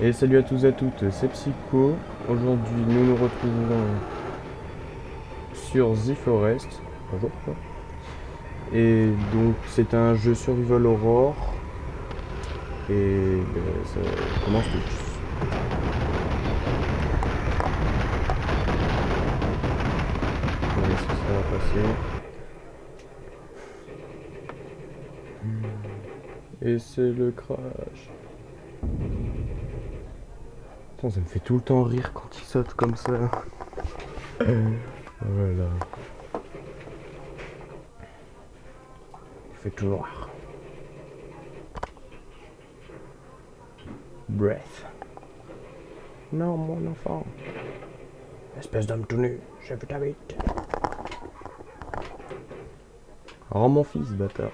Et salut à tous et à toutes, c'est Psycho. Aujourd'hui, nous nous retrouvons sur The Forest. Bonjour. Et donc, c'est un jeu survival horror. Et ça commence tout de suite. On va laisser ça passer. Et c'est le crash. Putain, ça me fait tout le temps rire quand il saute comme ça. Voilà. Il fait toujours. Breath. Non, mon enfant. Espèce d'homme tout nu, j'ai vu ta bite. Rends mon fils, bâtard.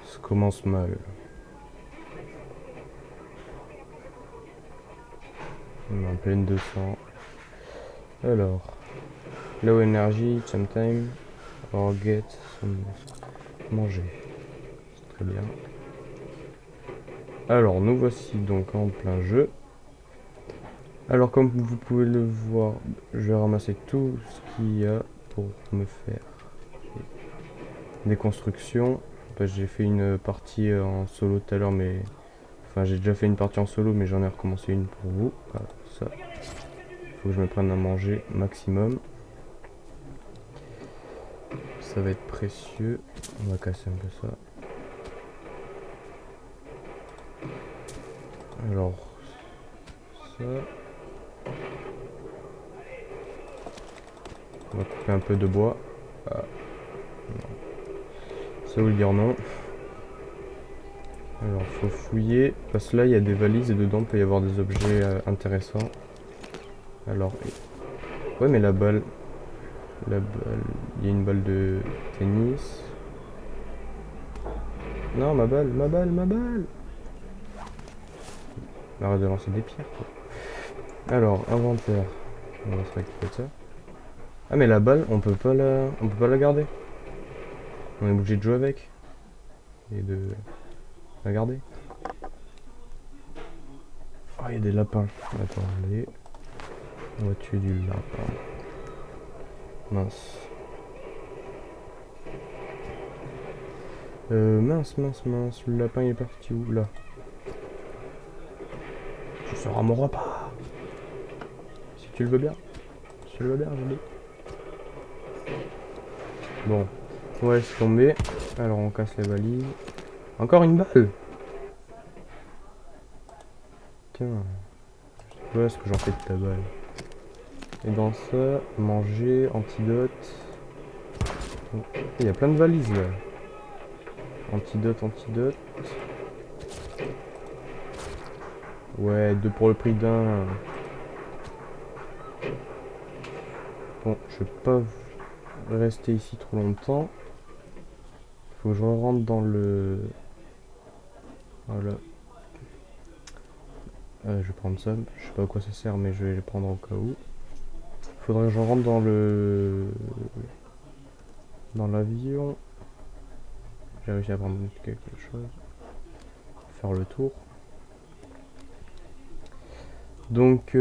Ça commence mal. On est en pleine de sang. Alors, low energy, sometime, or get some manger. C'est très bien. Alors, nous voici donc en plein jeu. Alors, comme vous pouvez le voir, je vais ramasser tout ce qu'il y a pour me faire des constructions. J'ai fait une partie en solo tout à l'heure, mais... Enfin, j'ai déjà fait une partie en solo, mais j'en ai recommencé une pour vous. Voilà, ça. Faut que je me prenne à manger maximum. Ça va être précieux. On va casser un peu ça. Alors, ça. On va couper un peu de bois. Ah. Ça veut dire non. Alors, faut fouiller. Parce que là, il y a des valises et dedans, il peut y avoir des objets intéressants. Alors, ouais, mais la balle. La balle. Il y a une balle de tennis. Non, ma balle, ma balle, ma balle. Arrête de lancer des pierres, quoi. Alors, inventaire. On va se récupérer ça. Ah, mais la balle, on peut pas la garder. On est obligé de jouer avec. Et de la garder. Ah, il y a des lapins. Attendez. On va tuer du lapin. Mince. Mince. Le lapin il est parti où là? Ce sera mon repas. Si tu le veux bien. Si tu le veux bien, je dis. Bon. On va laisser tomber. Alors on casse les valises. Encore une balle. Tiens. Voilà ce que j'en fais de ta balle. Et dans ça, manger, antidote. Il y a plein de valises là. Antidote. Ouais, deux pour le prix d'un. Bon, je vais pas rester ici trop longtemps. Faut que je rentre dans le... Voilà. Je vais prendre ça. Je sais pas à quoi ça sert, mais je vais les prendre au cas où. Faudrait que je rentre dans le... Dans l'avion. J'ai réussi à prendre quelque chose. Faire le tour. Donc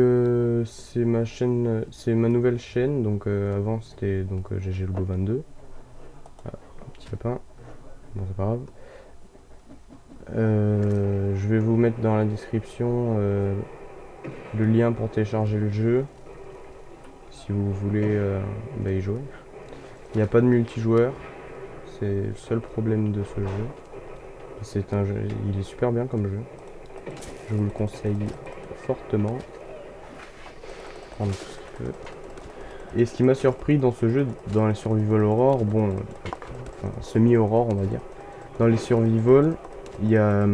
c'est ma chaîne, c'est ma nouvelle chaîne. Donc avant c'était donc GG Lobo 22. Ah, un petit lapin. Bon c'est pas grave. Je vais vous mettre dans la description le lien pour télécharger le jeu si vous voulez y jouer. Il n'y a pas de multijoueur, c'est le seul problème de ce jeu. C'est un jeu, il est super bien comme jeu. Je vous le conseille fortement. Prendre tout ce qu'il peut. Et ce qui m'a surpris dans ce jeu, dans les survival horror, bon, enfin, semi-horror on va dire. Dans les survival, il y a...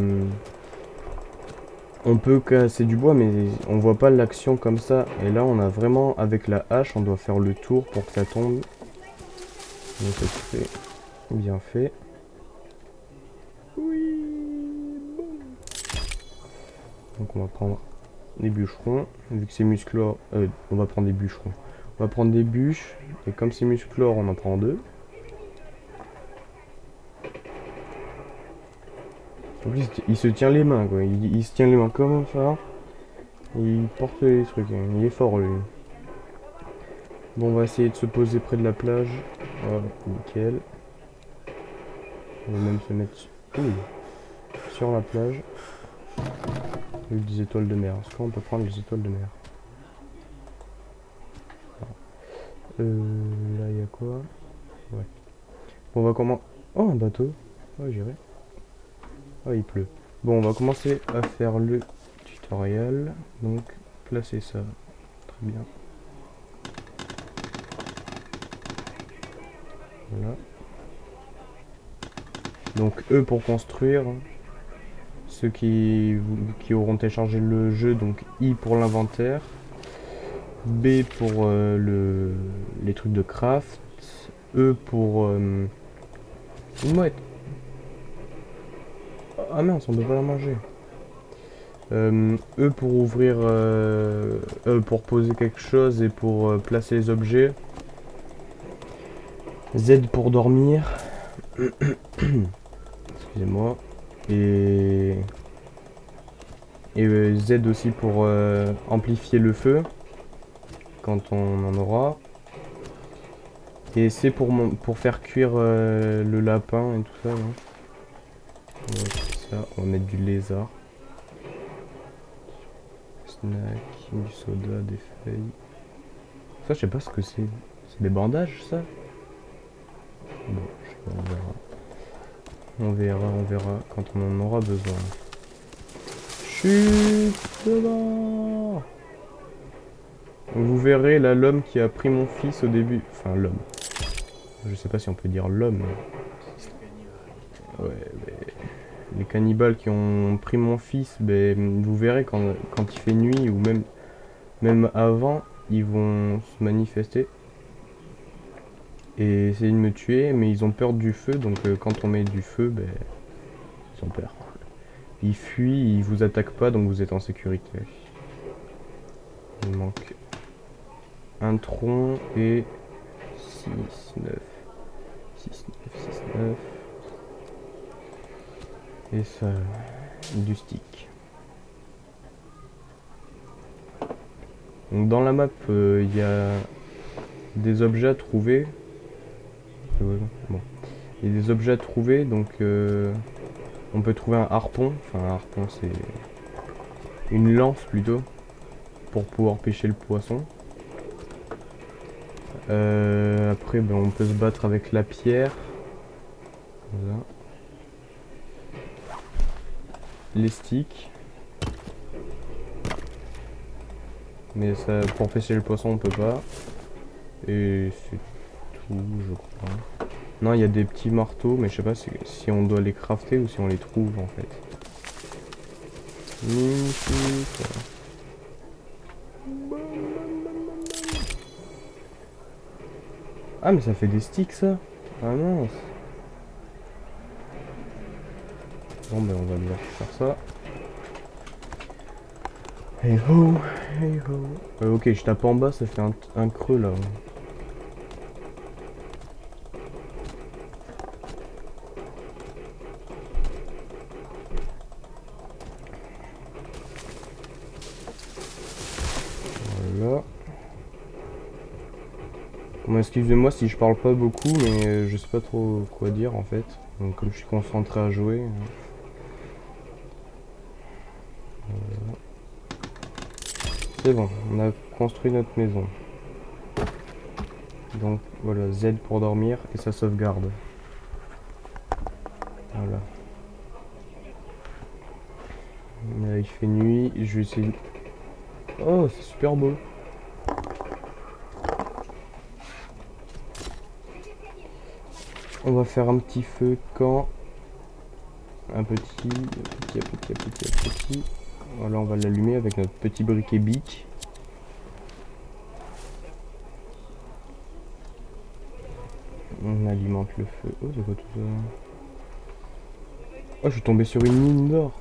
on peut casser du bois, mais on voit pas l'action comme ça. Et là, on a vraiment, avec la hache, on doit faire le tour pour que ça tombe. Donc c'est bien fait. Oui, bon. Donc on va prendre des bûcherons. Vu que c'est musclore, on va prendre des bûcherons. On va prendre des bûches. Et comme c'est musclore, on en prend deux. En plus, il se tient les mains, quoi. Il se tient les mains comme ça. Et il porte les trucs. Hein. Il est fort, lui. Bon, on va essayer de se poser près de la plage. Voilà, nickel. On va même se mettre sur la plage. Avec des étoiles de mer. Est-ce qu'on peut prendre les étoiles de mer? Là, il y a quoi? Ouais. Bon, on va comment... Oh, un bateau. Oh, j'irai. Oh, il pleut. Bon, on va commencer à faire le tutoriel. Donc, placer ça. Très bien. Voilà. Donc, E pour construire. Ceux qui auront téléchargé le jeu, donc I pour l'inventaire. B pour les trucs de craft. E pour... une mouette. Ah mince, on peut pas la manger. E pour ouvrir... pour poser quelque chose et pour placer les objets. Z pour dormir. Excusez-moi. Et Z aussi pour amplifier le feu. Quand on en aura. Et C pour faire cuire le lapin et tout ça. Là. Ça, on va mettre du lézard. Snack, du soda, des feuilles. Ça, je sais pas ce que c'est. C'est des bandages, ça? Bon, je sais pas, on verra. On verra quand on en aura besoin. Chut devant. Vous verrez là l'homme qui a pris mon fils au début. Enfin, l'homme. Je sais pas si on peut dire l'homme. Ouais, mais... Les cannibales qui ont pris mon fils, ben, vous verrez quand il fait nuit ou même avant, ils vont se manifester et essayer de me tuer, mais ils ont peur du feu, donc quand on met du feu, ben, ils ont peur. Ils fuient, ils vous attaquent pas, donc vous êtes en sécurité. Il manque un tronc et 6, 9, 6, 9, 6, 9. Et ça, du stick. Donc dans la map, il y a des objets à trouver. Bon. Il y a des objets à trouver, donc on peut trouver un harpon. Enfin, un harpon, c'est une lance plutôt, pour pouvoir pêcher le poisson. Après, ben, on peut se battre avec la pierre. Voilà. Les sticks. Mais ça, pour pêcher le poisson, on peut pas. Et c'est tout, je crois. Non, il y a des petits marteaux, mais je sais pas si on doit les crafter ou si on les trouve en fait. Magnifique. Ah, mais ça fait des sticks ça. Ah mince. Bon, ben on va devoir faire ça. Hey ho, hey ho. Ok, je tape en bas, ça fait un creux là. Voilà. Bon, excusez-moi si je parle pas beaucoup, mais je sais pas trop quoi dire en fait. Donc comme je suis concentré à jouer. Voilà. C'est bon, on a construit notre maison. Donc voilà, Z pour dormir et ça sauvegarde. Voilà. Là, il fait nuit, je vais essayer... Oh, c'est super beau. On va faire un petit feu quand... Un petit. Voilà, on va l'allumer avec notre petit briquet bic. On alimente le feu. Oh, c'est quoi tout ça? Oh, je suis tombé sur une mine d'or.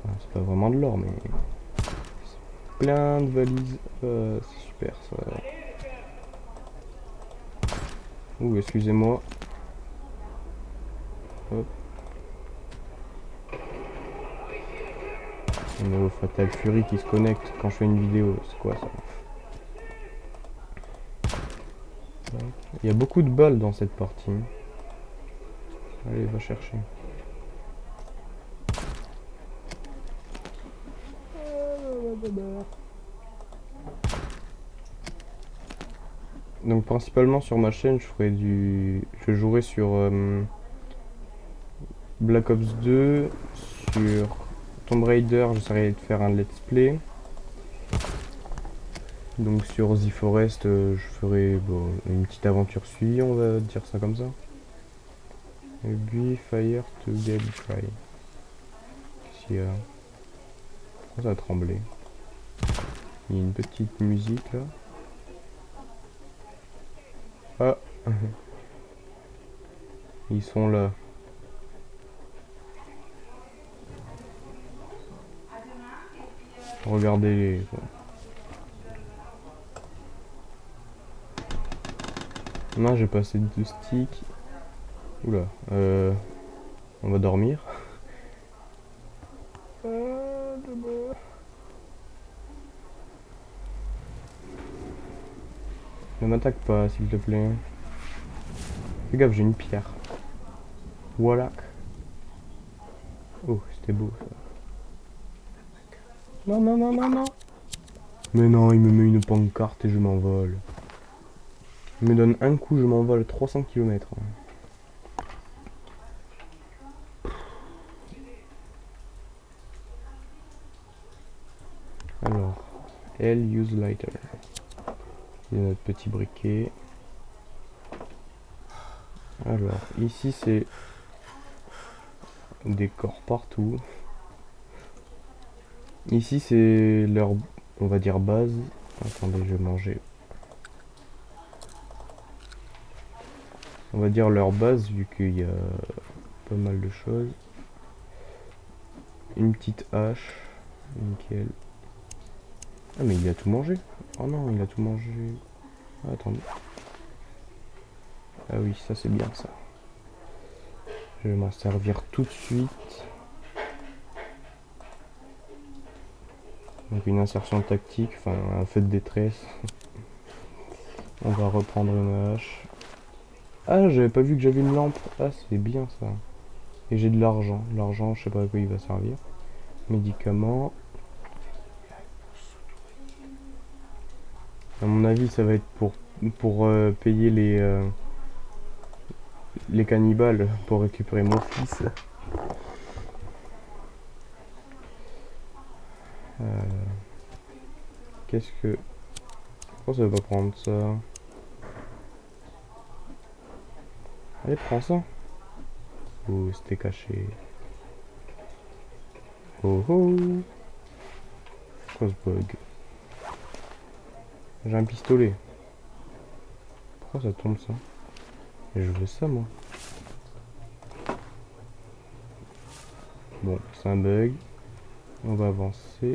Enfin, c'est pas vraiment de l'or, mais... Plein de valises. C'est super, ça. Ouh, excusez-moi. Hop. No Fatal Fury qui se connecte quand je fais une vidéo, c'est quoi ça? Il y a beaucoup de balles dans cette partie. Allez, va chercher. Donc principalement sur ma chaîne, je jouerai sur Black Ops 2, sur Tomb Raider, j'essaierai de faire un let's play. Donc sur The Forest, je ferai une petite aventure suivie, on va dire ça comme ça. Et puis Fire to Get Try. Qu'est-ce qu'il y a? Pourquoi ça a tremblé? Il y a une petite musique là. Ah! Ils sont là. Regardez-les. Non, j'ai passé 2 sticks. Oula, on va dormir. Ne m'attaque pas, s'il te plaît. Fais gaffe, j'ai une pierre. Voilà. Oh, c'était beau ça. Non, non, non, non, non. Mais non, il me met une pancarte et je m'envole. Il me donne un coup, je m'envole 300 km. Alors, L use lighter. C'est notre petit briquet. Alors, ici c'est des corps partout. Ici c'est leur, on va dire, base. Attendez, je vais manger. On va dire leur base vu qu'il y a pas mal de choses. Une petite hache. Nickel. Ah mais il a tout mangé. Oh non, il a tout mangé. Ah, attendez. Ah oui, ça c'est bien ça. Je vais m'en servir tout de suite. Donc une insertion tactique, enfin un feu de détresse. On va reprendre une hache. Ah, j'avais pas vu que j'avais une lampe. Ah, c'est bien ça. Et j'ai de l'argent. L'argent, je sais pas à quoi il va servir. Médicaments. À mon avis, ça va être pour payer les cannibales pour récupérer mon fils. Qu'est-ce que... Pourquoi ça va pas prendre ça? Allez, prends ça. Oh, c'était caché. Oh oh. Pourquoi ce bug? J'ai un pistolet. Pourquoi ça tombe ça? Et je veux ça moi. Bon, c'est un bug. On va avancer.